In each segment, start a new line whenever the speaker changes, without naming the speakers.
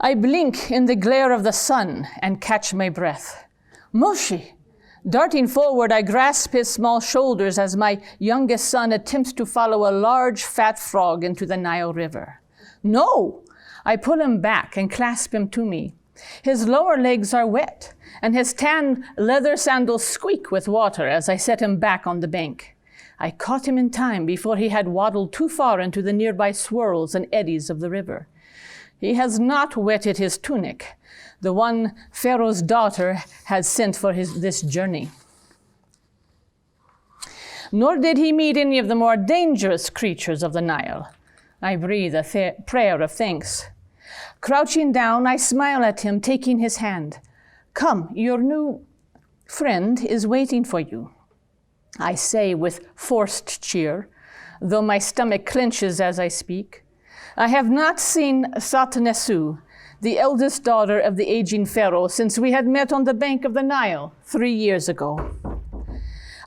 I blink in the glare of the sun and catch my breath. Moshe! Darting forward, I grasp his small shoulders as my youngest son attempts to follow a large fat frog into the Nile River. No! I pull him back and clasp him to me. His lower legs are wet, and his tan leather sandals squeak with water as I set him back on the bank. I caught him in time before he had waddled too far into the nearby swirls and eddies of the river. He has not wetted his tunic, the one Pharaoh's daughter had sent for this journey. Nor did he meet any of the more dangerous creatures of the Nile. I breathe a prayer of thanks. Crouching down, I smile at him, taking his hand. Come, your new friend is waiting for you, I say with forced cheer, though my stomach clenches as I speak. I have not seen Satanesu, the eldest daughter of the aging Pharaoh, since we had met on the bank of the Nile 3 years ago.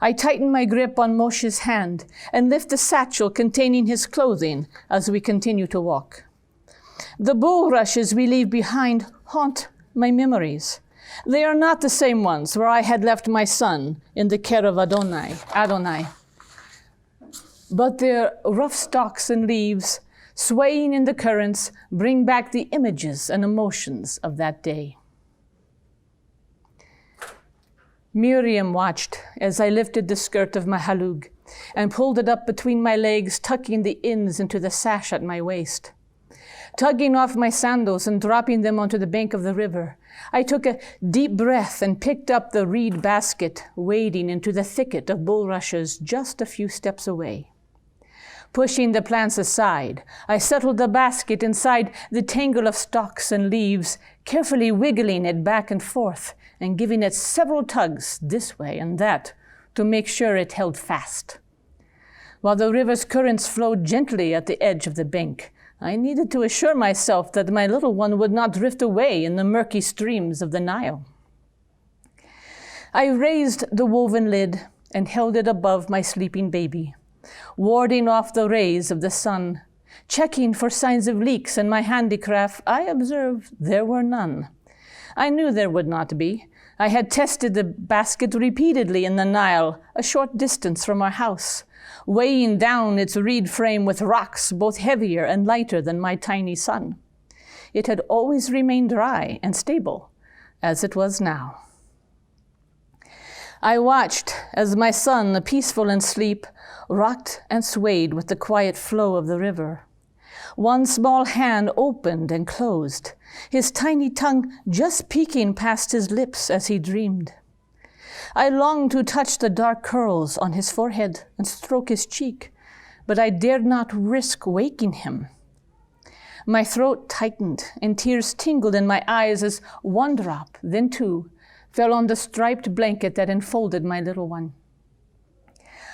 I tighten my grip on Moshe's hand and lift the satchel containing his clothing as we continue to walk. The bulrushes we leave behind haunt my memories. They are not the same ones where I had left my son in the care of Adonai. But their rough stalks and leaves, swaying in the currents, bring back the images and emotions of that day. Miriam watched as I lifted the skirt of my halug and pulled it up between my legs, tucking the ends into the sash at my waist. Tugging off my sandals and dropping them onto the bank of the river, I took a deep breath and picked up the reed basket, wading into the thicket of bulrushes just a few steps away. Pushing the plants aside, I settled the basket inside the tangle of stalks and leaves, carefully wiggling it back and forth and giving it several tugs this way and that to make sure it held fast. While the river's currents flowed gently at the edge of the bank, I needed to assure myself that my little one would not drift away in the murky streams of the Nile. I raised the woven lid and held it above my sleeping baby, warding off the rays of the sun. Checking for signs of leaks in my handicraft, I observed there were none. I knew there would not be. I had tested the basket repeatedly in the Nile, a short distance from our house, weighing down its reed frame with rocks both heavier and lighter than my tiny son. It had always remained dry and stable, as it was now. I watched as my son, peaceful in sleep, rocked and swayed with the quiet flow of the river. One small hand opened and closed, his tiny tongue just peeking past his lips as he dreamed. I longed to touch the dark curls on his forehead and stroke his cheek, but I dared not risk waking him. My throat tightened and tears tingled in my eyes as one drop, then two, fell on the striped blanket that enfolded my little one.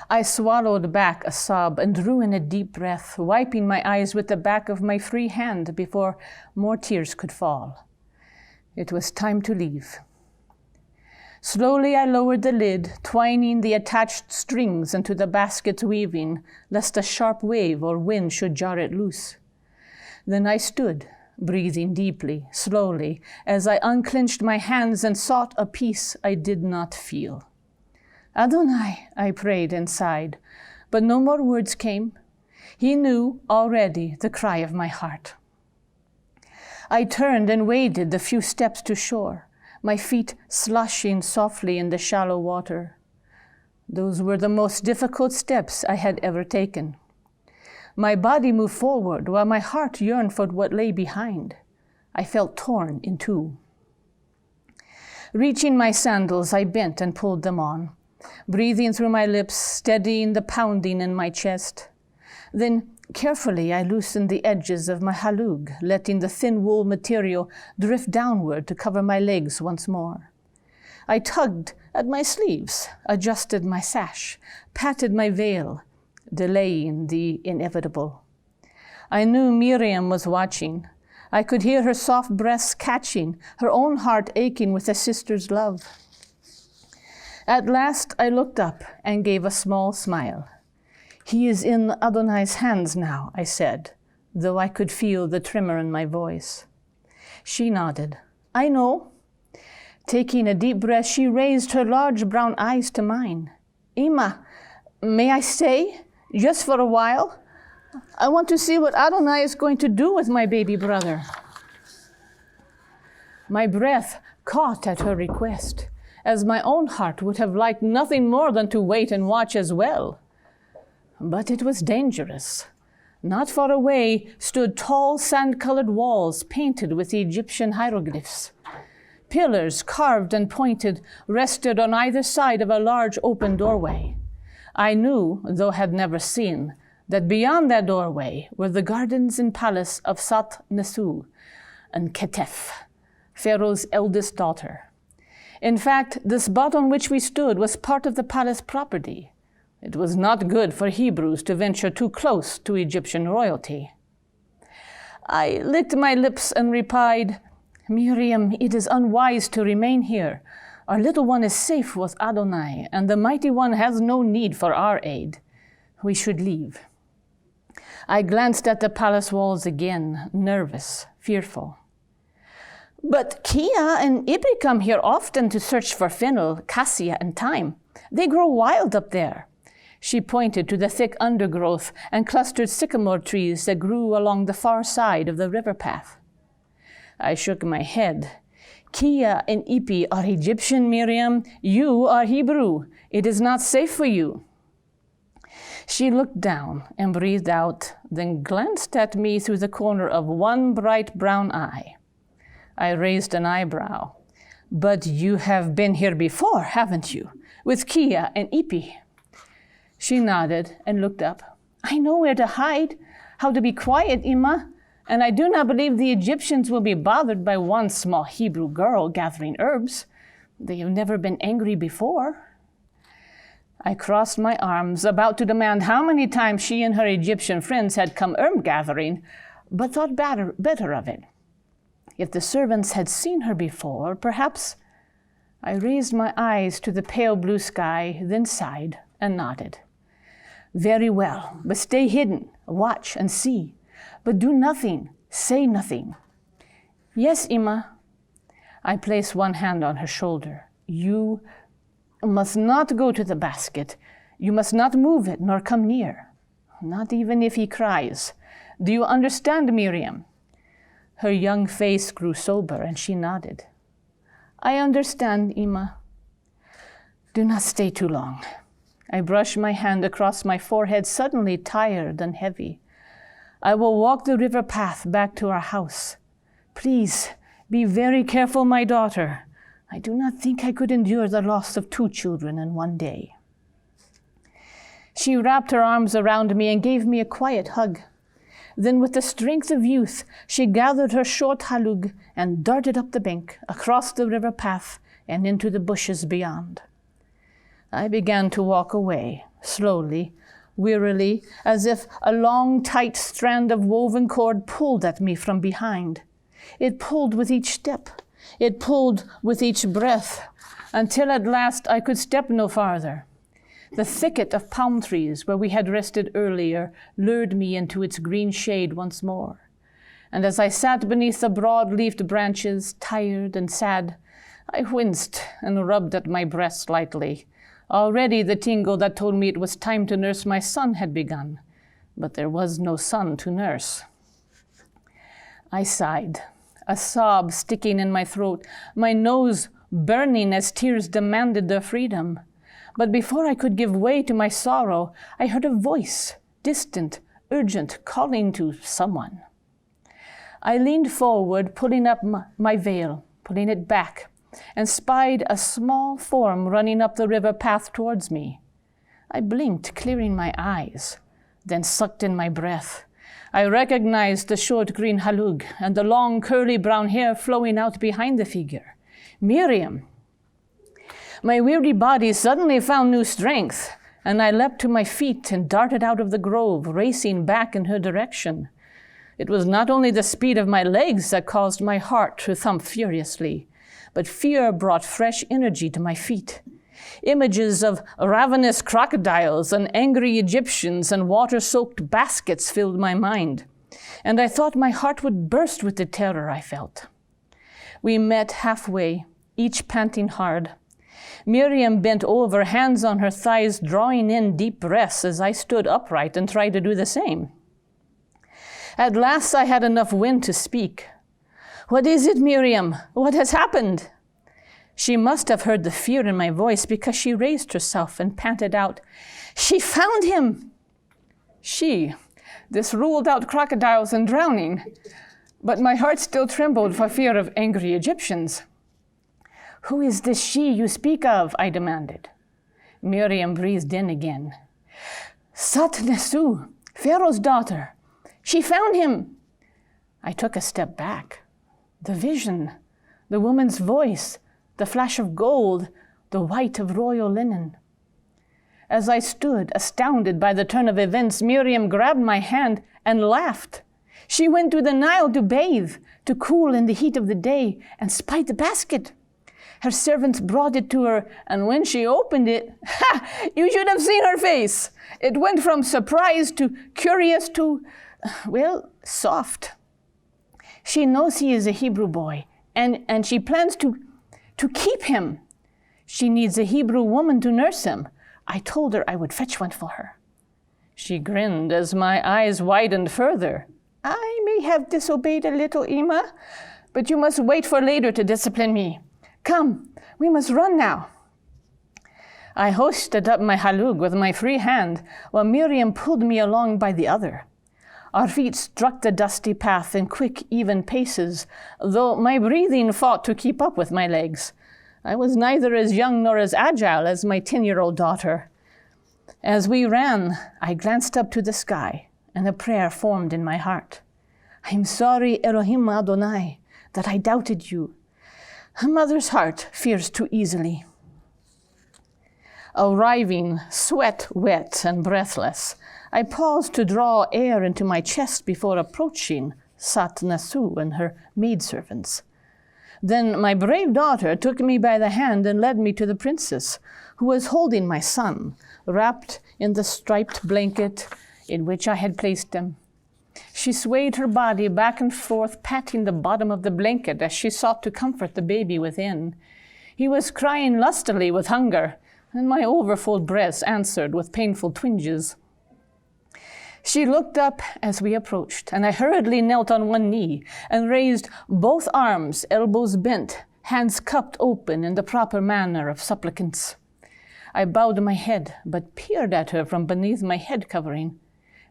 I swallowed back a sob and drew in a deep breath, wiping my eyes with the back of my free hand before more tears could fall. It was time to leave. Slowly I lowered the lid, twining the attached strings into the basket's weaving, lest a sharp wave or wind should jar it loose. Then I stood, breathing deeply, slowly, as I unclenched my hands and sought a peace I did not feel. Adonai, I prayed and sighed, but no more words came. He knew already the cry of my heart. I turned and waded the few steps to shore, my feet sloshing softly in the shallow water. Those were the most difficult steps I had ever taken. My body moved forward while my heart yearned for what lay behind. I felt torn in two. Reaching my sandals, I bent and pulled them on, breathing through my lips, steadying the pounding in my chest. Then, carefully, I loosened the edges of my halug, letting the thin wool material drift downward to cover my legs once more. I tugged at my sleeves, adjusted my sash, patted my veil, delaying the inevitable. I knew Miriam was watching. I could hear her soft breaths catching, her own heart aching with a sister's love. At last I looked up and gave a small smile. He is in Adonai's hands now, I said, though I could feel the tremor in my voice. She nodded. I know. Taking a deep breath, she raised her large brown eyes to mine. Ima, may I stay? Just for a while? I want to see what Adonai is going to do with my baby brother. My breath caught at her request, as my own heart would have liked nothing more than to wait and watch as well. But it was dangerous. Not far away stood tall sand-colored walls painted with Egyptian hieroglyphs. Pillars, carved and pointed, rested on either side of a large open doorway. I knew, though had never seen, that beyond that doorway were the gardens and palace of Sat Nesu and Ketef, Pharaoh's eldest daughter. In fact, the spot on which we stood was part of the palace property. It was not good for Hebrews to venture too close to Egyptian royalty. I licked my lips and replied, Miriam, it is unwise to remain here. Our little one is safe with Adonai, and the Mighty One has no need for our aid. We should leave. I glanced at the palace walls again, nervous, fearful. But Kia and Ibri come here often to search for fennel, cassia, and thyme. They grow wild up there. She pointed to the thick undergrowth and clustered sycamore trees that grew along the far side of the river path. I shook my head. Kia and Ipi are Egyptian, Miriam. You are Hebrew. It is not safe for you. She looked down and breathed out, then glanced at me through the corner of one bright brown eye. I raised an eyebrow. But you have been here before, haven't you? With Kia and Ipi. She nodded and looked up. I know where to hide, how to be quiet, Ima. And I do not believe the Egyptians will be bothered by one small Hebrew girl gathering herbs. They have never been angry before. I crossed my arms, about to demand how many times she and her Egyptian friends had come herb gathering, but thought better of it. If the servants had seen her before, perhaps... I raised my eyes to the pale blue sky, then sighed and nodded. Very well, but stay hidden, watch and see. But do nothing, say nothing. Yes, Ima. I placed one hand on her shoulder. You must not go to the basket. You must not move it nor come near. Not even if he cries. Do you understand, Miriam? Her young face grew sober and she nodded. I understand, Ima. Do not stay too long. I brushed my hand across my forehead, suddenly tired and heavy. I will walk the river path back to our house. Please, be very careful, my daughter. I do not think I could endure the loss of 2 children in one day. She wrapped her arms around me and gave me a quiet hug. Then with the strength of youth, she gathered her short halug and darted up the bank, across the river path, and into the bushes beyond. I began to walk away, slowly, wearily, as if a long, tight strand of woven cord pulled at me from behind. It pulled with each step. It pulled with each breath, until at last I could step no farther. The thicket of palm trees where we had rested earlier lured me into its green shade once more. And as I sat beneath the broad-leafed branches, tired and sad, I winced and rubbed at my breast lightly. Already the tingle that told me it was time to nurse my son had begun, but there was no son to nurse. I sighed, a sob sticking in my throat, my nose burning as tears demanded their freedom. But before I could give way to my sorrow, I heard a voice, distant, urgent, calling to someone. I leaned forward, pulling up my veil, pulling it back, and spied a small form running up the river path towards me. I blinked, clearing my eyes, then sucked in my breath. I recognized the short green halug and the long curly brown hair flowing out behind the figure. Miriam! My weary body suddenly found new strength, and I leapt to my feet and darted out of the grove, racing back in her direction. It was not only the speed of my legs that caused my heart to thump furiously, but fear brought fresh energy to my feet. Images of ravenous crocodiles and angry Egyptians and water-soaked baskets filled my mind, and I thought my heart would burst with the terror I felt. We met halfway, each panting hard. Miriam bent over, hands on her thighs, drawing in deep breaths as I stood upright and tried to do the same. At last I had enough wind to speak. "What is it, Miriam? What has happened?" She must have heard the fear in my voice because she raised herself and panted out, "She found him!" This ruled out crocodiles and drowning, but my heart still trembled for fear of angry Egyptians. "Who is this she you speak of?" I demanded. Miriam breathed in again. "Sat-Nesu, Pharaoh's daughter. She found him." I took a step back. The vision, the woman's voice, the flash of gold, the white of royal linen. As I stood, astounded by the turn of events, Miriam grabbed my hand and laughed. She went to the Nile to bathe, to cool in the heat of the day, and spied the basket. Her servants brought it to her, and when she opened it, you should have seen her face. It went from surprise to curious to, soft. She knows he is a Hebrew boy, and she plans to keep him. She needs a Hebrew woman to nurse him. I told her I would fetch one for her. She grinned as my eyes widened further. "I may have disobeyed a little, Ima, but you must wait for later to discipline me. Come, we must run now." I hoisted up my halug with my free hand, while Miriam pulled me along by the other. Our feet struck the dusty path in quick, even paces, though my breathing fought to keep up with my legs. I was neither as young nor as agile as my 10-year-old daughter. As we ran, I glanced up to the sky, and a prayer formed in my heart. "I'm sorry, Elohim Adonai, that I doubted you. A mother's heart fears too easily." Arriving, sweat wet and breathless, I paused to draw air into my chest before approaching Sat-Nesu and her maidservants. Then my brave daughter took me by the hand and led me to the princess, who was holding my son, wrapped in the striped blanket in which I had placed him. She swayed her body back and forth, patting the bottom of the blanket as she sought to comfort the baby within. He was crying lustily with hunger, and my overfull breast answered with painful twinges. She looked up as we approached, and I hurriedly knelt on one knee and raised both arms, elbows bent, hands cupped open in the proper manner of supplicants. I bowed my head, but peered at her from beneath my head covering.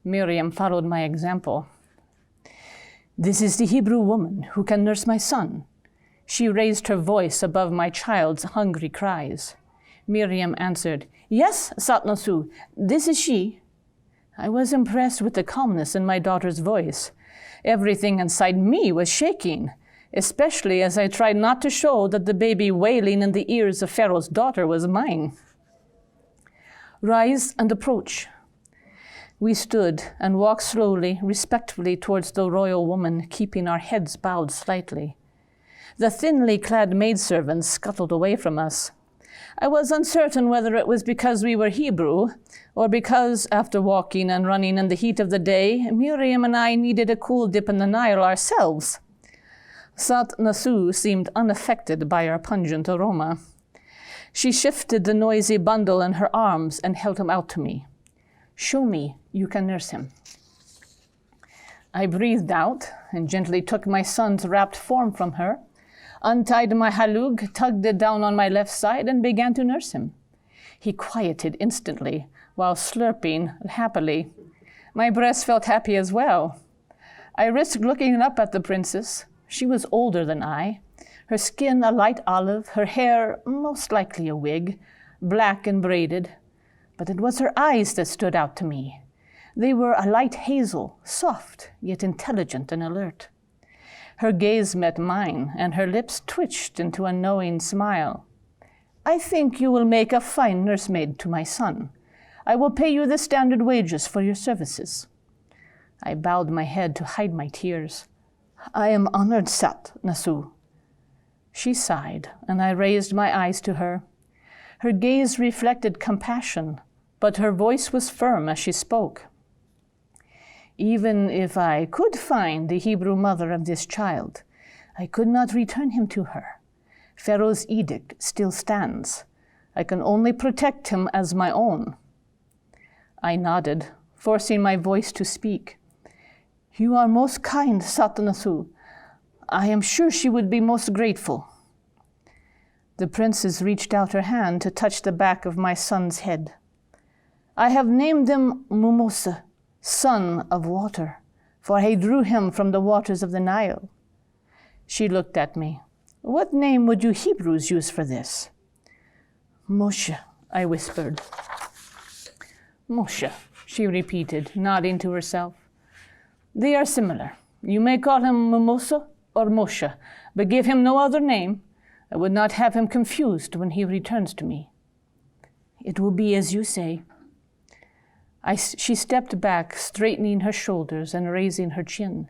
Miriam followed my example. "This is the Hebrew woman who can nurse my son." She raised her voice above my child's hungry cries. Miriam answered, "Yes, Sat-Nesu, this is she." I was impressed with the calmness in my daughter's voice. Everything inside me was shaking, especially as I tried not to show that the baby wailing in the ears of Pharaoh's daughter was mine. "Rise and approach." We stood and walked slowly, respectfully towards the royal woman, keeping our heads bowed slightly. The thinly clad maidservants scuttled away from us. I was uncertain whether it was because we were Hebrew, or because, after walking and running in the heat of the day, Miriam and I needed a cool dip in the Nile ourselves. Sat-Nesu seemed unaffected by our pungent aroma. She shifted the noisy bundle in her arms and held him out to me. "Show me you can nurse him." I breathed out and gently took my son's wrapped form from her, untied my halug, tugged it down on my left side, and began to nurse him. He quieted instantly, while slurping happily. My breast felt happy as well. I risked looking up at the princess. She was older than I, her skin a light olive, her hair most likely a wig, black and braided. But it was her eyes that stood out to me. They were a light hazel, soft, yet intelligent and alert. Her gaze met mine, and her lips twitched into a knowing smile. "I think you will make a fine nursemaid to my son. I will pay you the standard wages for your services." I bowed my head to hide my tears. "I am honored, Sat-Nesu." She sighed, and I raised my eyes to her. Her gaze reflected compassion, but her voice was firm as she spoke. "Even if I could find the Hebrew mother of this child, I could not return him to her. Pharaoh's edict still stands. I can only protect him as my own. I nodded, forcing my voice to speak. You are most kind, Satanasu. I am sure she would be most grateful. The princess reached out her hand to touch the back of my son's head. I have named him Mumosa, son of water, for I drew him from the waters of the Nile. She looked at me. What name would you Hebrews use for this? Moshe, I whispered. Moshe, she repeated, nodding to herself. They are similar. You may call him Mimosa or Moshe, but give him no other name. I would not have him confused when he returns to me. It will be as you say. She stepped back, straightening her shoulders and raising her chin.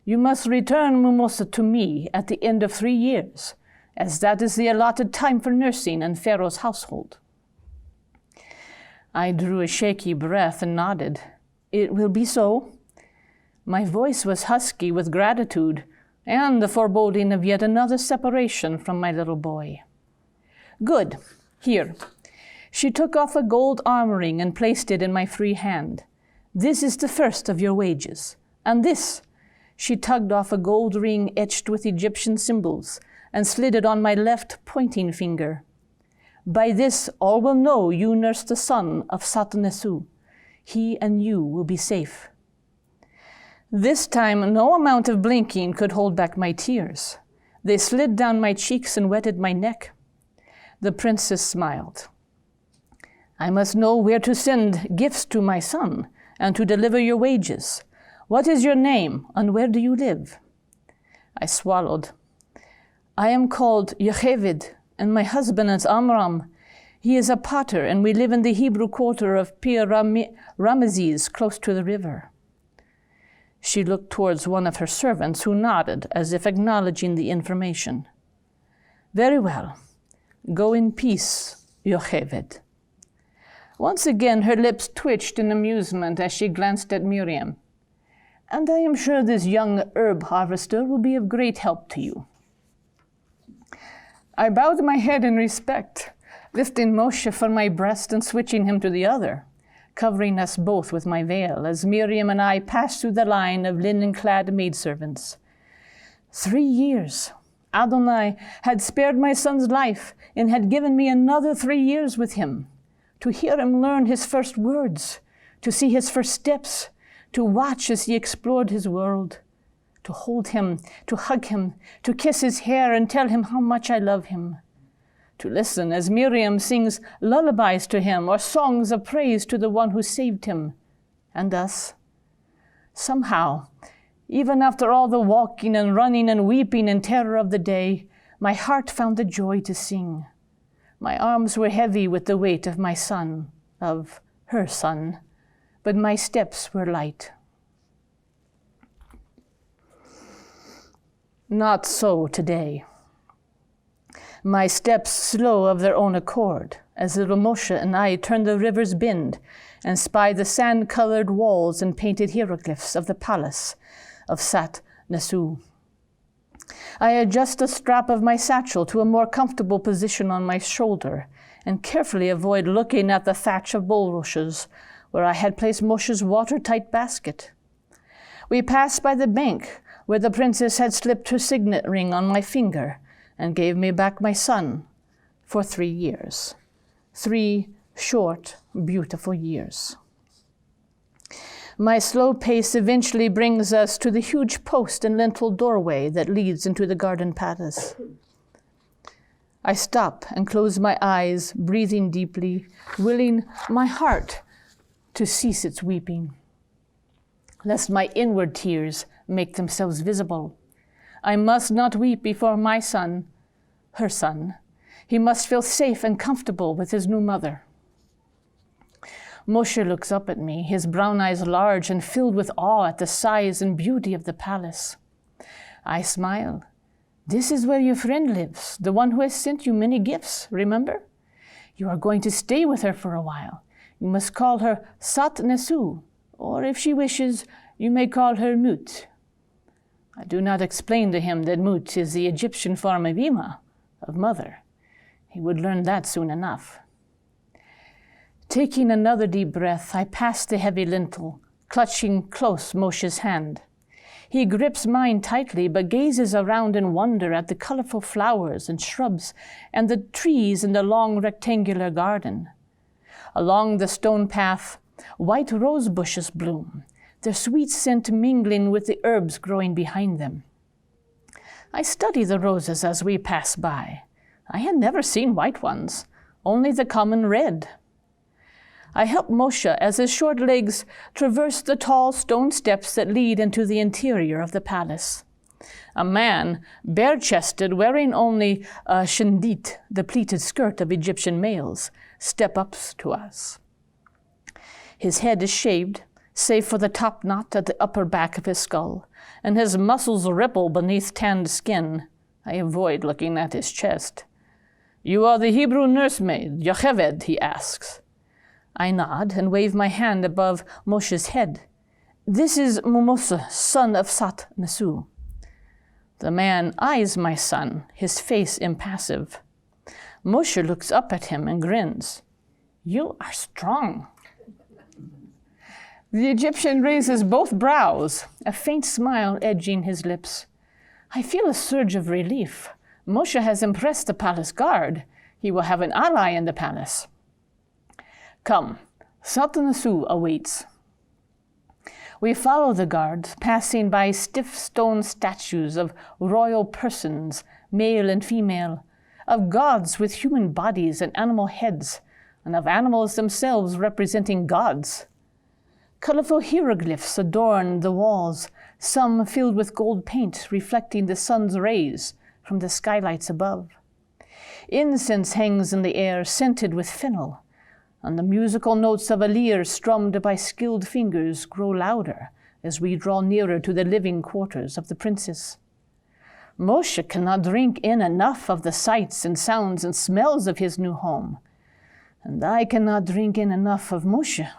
You must return Mimosa to me at the end of 3 years, as that is the allotted time for nursing in Pharaoh's household. I drew a shaky breath and nodded. It will be so. My voice was husky with gratitude and the foreboding of yet another separation from my little boy. Good. Here. She took off a gold arm ring and placed it in my free hand. This is the first of your wages. And this. She tugged off a gold ring etched with Egyptian symbols and slid it on my left pointing finger. By this all will know you nursed the son of Satanesu. He and you will be safe. This time no amount of blinking could hold back my tears. They slid down my cheeks and wetted my neck. The princess smiled. I must know where to send gifts to my son and to deliver your wages. What is your name and where do you live? I swallowed. I am called Jochebed, and my husband is Amram. He is a potter, and we live in the Hebrew quarter of Pir Ramesses, close to the river. She looked towards one of her servants, who nodded as if acknowledging the information. Very well. Go in peace, Jochebed. Once again her lips twitched in amusement as she glanced at Miriam. And I am sure this young herb harvester will be of great help to you. I bowed my head in respect, lifting Moshe from my breast and switching him to the other, covering us both with my veil as Miriam and I passed through the line of linen-clad maidservants. 3 years. Adonai had spared my son's life and had given me another 3 years with him, to hear him learn his first words, to see his first steps, to watch as he explored his world, to hold him, to hug him, to kiss his hair and tell him how much I love him, to listen as Miriam sings lullabies to him or songs of praise to the one who saved him and us. Somehow, even after all the walking and running and weeping and terror of the day, my heart found the joy to sing. My arms were heavy with the weight of my son, of her son, but my steps were light. Not so today. My steps slow of their own accord, as little Moshe and I turn the river's bend and spy the sand-colored walls and painted hieroglyphs of the palace of Sat-Nesu. I adjust the strap of my satchel to a more comfortable position on my shoulder and carefully avoid looking at the thatch of bulrushes where I had placed Moshe's watertight basket. We pass by the bank where the princess had slipped her signet ring on my finger and gave me back my son for 3 years. 3 short, beautiful years. My slow pace eventually brings us to the huge post and lintel doorway that leads into the garden palace. I stop and close my eyes, breathing deeply, willing my heart to cease its weeping, lest my inward tears make themselves visible. I must not weep before my son, her son. He must feel safe and comfortable with his new mother. Moshe looks up at me, his brown eyes large and filled with awe at the size and beauty of the palace. I smile. This is where your friend lives, the one who has sent you many gifts, remember? You are going to stay with her for a while. You must call her Sat Nesu, or if she wishes, you may call her Mut. I do not explain to him that Mut is the Egyptian form of Ima, of mother. He would learn that soon enough. Taking another deep breath, I pass the heavy lintel, clutching close Moshe's hand. He grips mine tightly, but gazes around in wonder at the colorful flowers and shrubs and the trees in the long rectangular garden. Along the stone path, white rose bushes bloom, their sweet scent mingling with the herbs growing behind them. I study the roses as we pass by. I had never seen white ones, only the common red. I help Moshe as his short legs traverse the tall stone steps that lead into the interior of the palace. A man, bare-chested, wearing only a shendit, the pleated skirt of Egyptian males, steps up to us. His head is shaved, save for the top knot at the upper back of his skull, and his muscles ripple beneath tanned skin. I avoid looking at his chest. "You are the Hebrew nursemaid, Jochebed?" he asks. I nod and wave my hand above Moshe's head. "This is Mumose, son of Sat Nasu." The man eyes my son, his face impassive. Moshe looks up at him and grins. "You are strong." The Egyptian raises both brows, a faint smile edging his lips. I feel a surge of relief. Moshe has impressed the palace guard. He will have an ally in the palace. "Come, Sat Nasu awaits." We follow the guards, passing by stiff stone statues of royal persons, male and female, of gods with human bodies and animal heads, and of animals themselves representing gods. Colorful hieroglyphs adorn the walls, some filled with gold paint reflecting the sun's rays from the skylights above. Incense hangs in the air, scented with fennel, and the musical notes of a lyre strummed by skilled fingers grow louder as we draw nearer to the living quarters of the princess. Moshe cannot drink in enough of the sights and sounds and smells of his new home, and I cannot drink in enough of Moshe.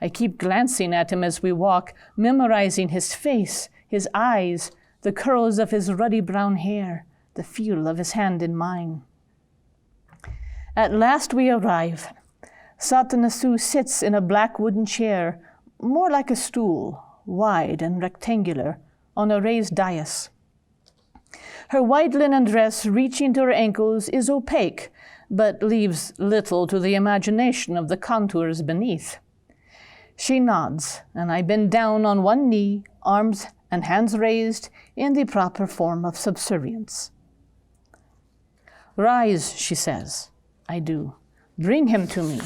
I keep glancing at him as we walk, memorizing his face, his eyes, the curls of his ruddy brown hair, the feel of his hand in mine. At last we arrive. Sat Nasu sits in a black wooden chair, more like a stool, wide and rectangular, on a raised dais. Her white linen dress, reaching to her ankles, is opaque, but leaves little to the imagination of the contours beneath. She nods, and I bend down on one knee, arms and hands raised in the proper form of subservience. "Rise," she says. I do. "Bring him to me."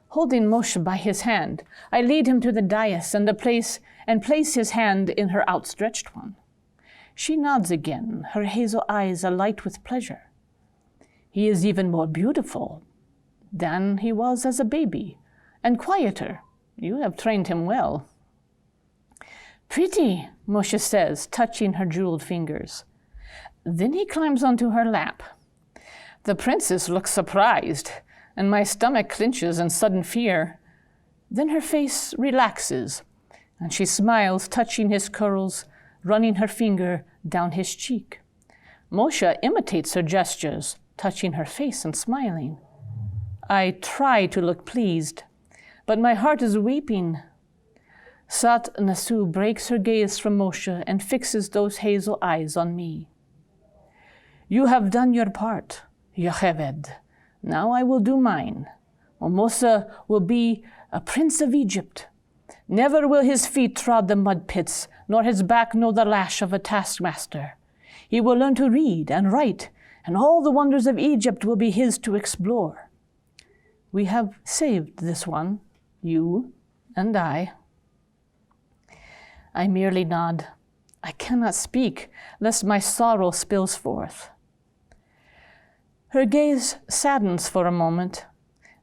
Holding Moshe by his hand, I lead him to the dais and place his hand in her outstretched one. She nods again, her hazel eyes alight with pleasure. He is even more beautiful than he was as a baby, and quieter. You have trained him well. "Pretty," Moshe says, touching her jeweled fingers. Then he climbs onto her lap. The princess looks surprised, and my stomach clenches in sudden fear. Then her face relaxes, and she smiles, touching his curls, running her finger down his cheek. Moshe imitates her gestures, touching her face and smiling. I try to look pleased, but my heart is weeping. Sat Nasu breaks her gaze from Moshe and fixes those hazel eyes on me. "You have done your part, Jochebed. Now I will do mine. Mose will be a prince of Egypt. Never will his feet trod the mud pits, nor his back know the lash of a taskmaster. He will learn to read and write, and all the wonders of Egypt will be his to explore. We have saved this one, you and I." I merely nod. I cannot speak, lest my sorrow spills forth. Her gaze saddens for a moment.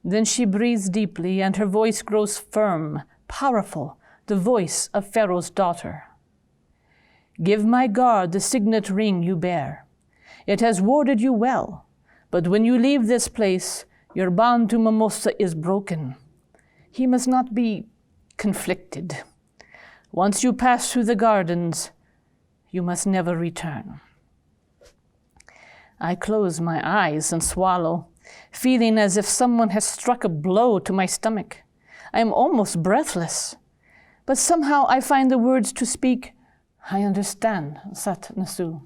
Then she breathes deeply, and her voice grows firm, powerful, the voice of Pharaoh's daughter. "Give my guard the signet ring you bear. It has warded you well, but when you leave this place, your bond to Mimosah is broken. He must not be conflicted. Once you pass through the gardens, you must never return. I close my eyes and swallow, feeling as if someone has struck a blow to my stomach. I am almost breathless, but somehow I find the words to speak. I understand, Sat Nasu.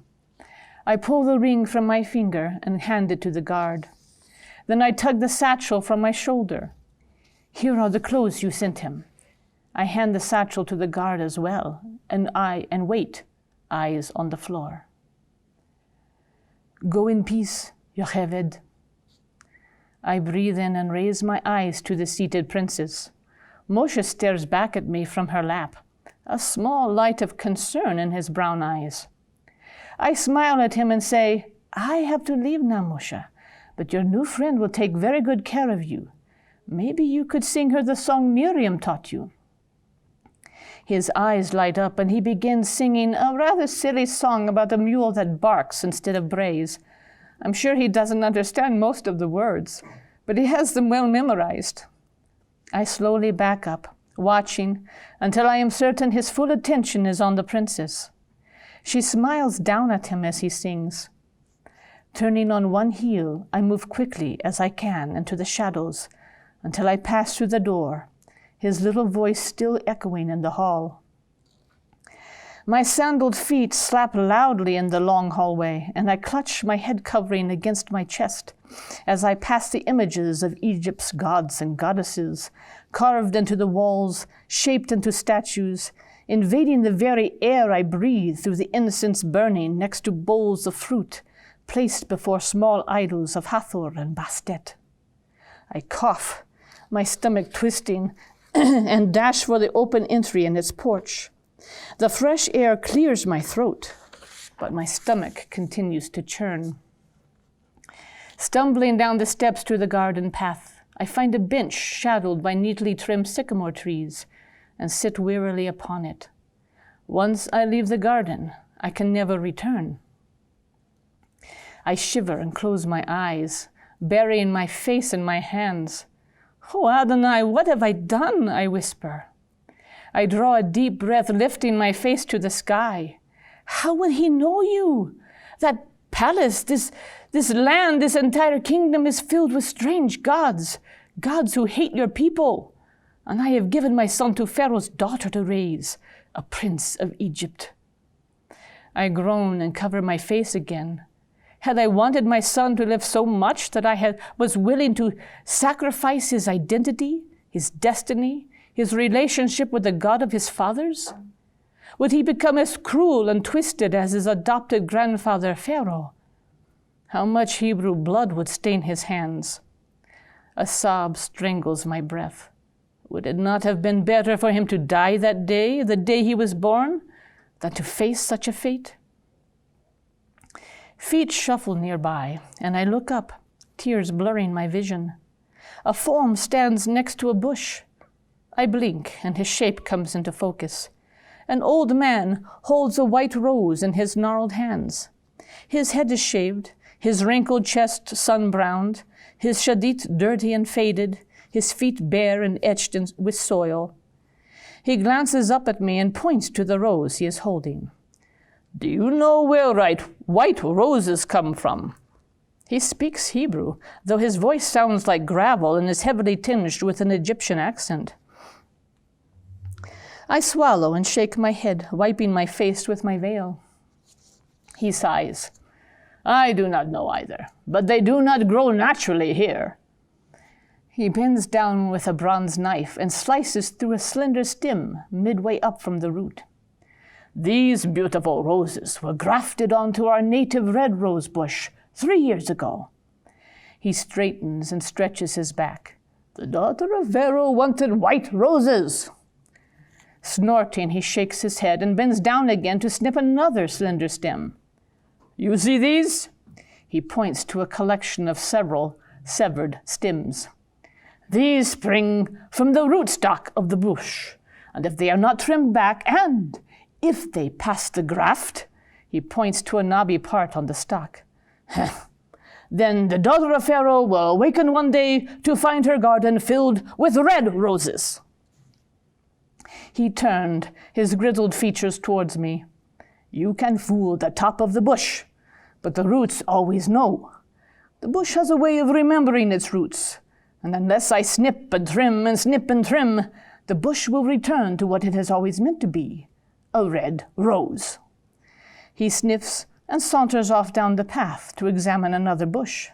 I pull the ring from my finger and hand it to the guard. Then I tug the satchel from my shoulder. Here are the clothes you sent him. I hand the satchel to the guard as well, and wait, eyes on the floor. Go in peace, Jochebed. I breathe in and raise my eyes to the seated princess. Moshe stares back at me from her lap, a small light of concern in his brown eyes. I smile at him and say, I have to leave now, Moshe, but your new friend will take very good care of you. Maybe you could sing her the song Miriam taught you. His eyes light up and he begins singing a rather silly song about a mule that barks instead of brays. I'm sure he doesn't understand most of the words, but he has them well memorized. I slowly back up, watching until I am certain his full attention is on the princess. She smiles down at him as he sings. Turning on one heel, I move quickly as I can into the shadows until I pass through the door, his little voice still echoing in the hall. My sandaled feet slap loudly in the long hallway, and I clutch my head covering against my chest as I pass the images of Egypt's gods and goddesses, carved into the walls, shaped into statues, invading the very air I breathe through the incense burning next to bowls of fruit placed before small idols of Hathor and Bastet. I cough, my stomach twisting, and dash for the open entry in its porch. The fresh air clears my throat, but my stomach continues to churn. Stumbling down the steps to the garden path, I find a bench shadowed by neatly trimmed sycamore trees and sit wearily upon it. Once I leave the garden, I can never return. I shiver and close my eyes, burying my face in my hands. Oh, Adonai, what have I done? I whisper. I draw a deep breath, lifting my face to the sky. How would he know you? That palace, this land, this entire kingdom is filled with strange gods, gods who hate your people. And I have given my son to Pharaoh's daughter to raise, a prince of Egypt. I groan and cover my face again. Had I wanted my son to live so much that I was willing to sacrifice his identity, his destiny, his relationship with the God of his fathers? Would he become as cruel and twisted as his adopted grandfather Pharaoh? How much Hebrew blood would stain his hands? A sob strangles my breath. Would it not have been better for him to die that day, the day he was born, than to face such a fate? Feet shuffle nearby, and I look up, tears blurring my vision. A form stands next to a bush. I blink, and his shape comes into focus. An old man holds a white rose in his gnarled hands. His head is shaved, his wrinkled chest sun-browned, his shadit dirty and faded, his feet bare and etched with soil. He glances up at me and points to the rose he is holding. Do you know where white roses come from? He speaks Hebrew, though his voice sounds like gravel and is heavily tinged with an Egyptian accent. I swallow and shake my head, wiping my face with my veil. He sighs. I do not know either, but they do not grow naturally here. He bends down with a bronze knife and slices through a slender stem midway up from the root. These beautiful roses were grafted onto our native red rose bush 3 years ago. He straightens and stretches his back. The daughter of Pharaoh wanted white roses. Snorting, he shakes his head and bends down again to snip another slender stem. You see these? He points to a collection of several severed stems. These spring from the rootstock of the bush, and if they are not trimmed back, and if they pass the graft, he points to a knobby part on the stalk, then the daughter of Pharaoh will awaken one day to find her garden filled with red roses. He turned his grizzled features towards me. "You can fool the top of the bush, but the roots always know. The bush has a way of remembering its roots, and unless I snip and trim and snip and trim, the bush will return to what it has always meant to be, a red rose." He sniffs and saunters off down the path to examine another bush.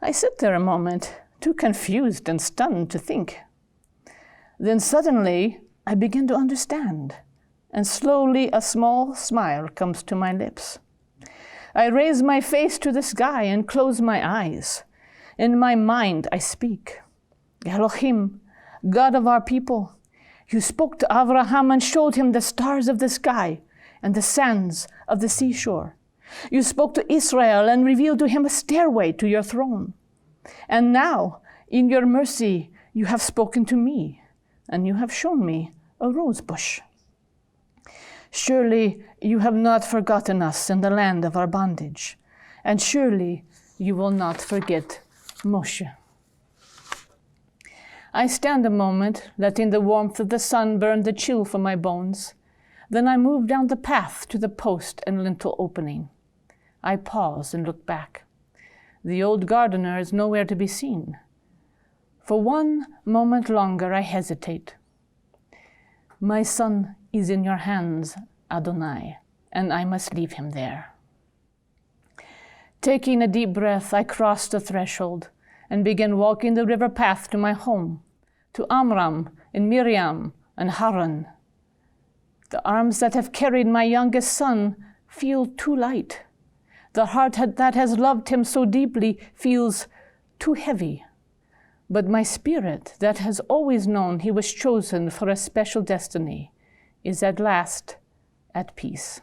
I sit there a moment, too confused and stunned to think. Then suddenly I begin to understand, and slowly a small smile comes to my lips. I raise my face to the sky and close my eyes. In my mind I speak. "Elohim, God of our people, you spoke to Abraham and showed him the stars of the sky and the sands of the seashore. You spoke to Israel and revealed to him a stairway to your throne. And now, in your mercy, you have spoken to me, and you have shown me a rose bush. Surely you have not forgotten us in the land of our bondage, and surely you will not forget Moshe." I stand a moment, letting the warmth of the sun burn the chill from my bones. Then I move down the path to the post and lintel opening. I pause and look back. The old gardener is nowhere to be seen. For one moment longer I hesitate. "My son is in your hands, Adonai, and I must leave him there." Taking a deep breath, I cross the threshold and begin walking the river path to my home, to Amram and Miriam and Haran. The arms that have carried my youngest son feel too light. The heart that has loved him so deeply feels too heavy. But my spirit that has always known he was chosen for a special destiny is at last at peace.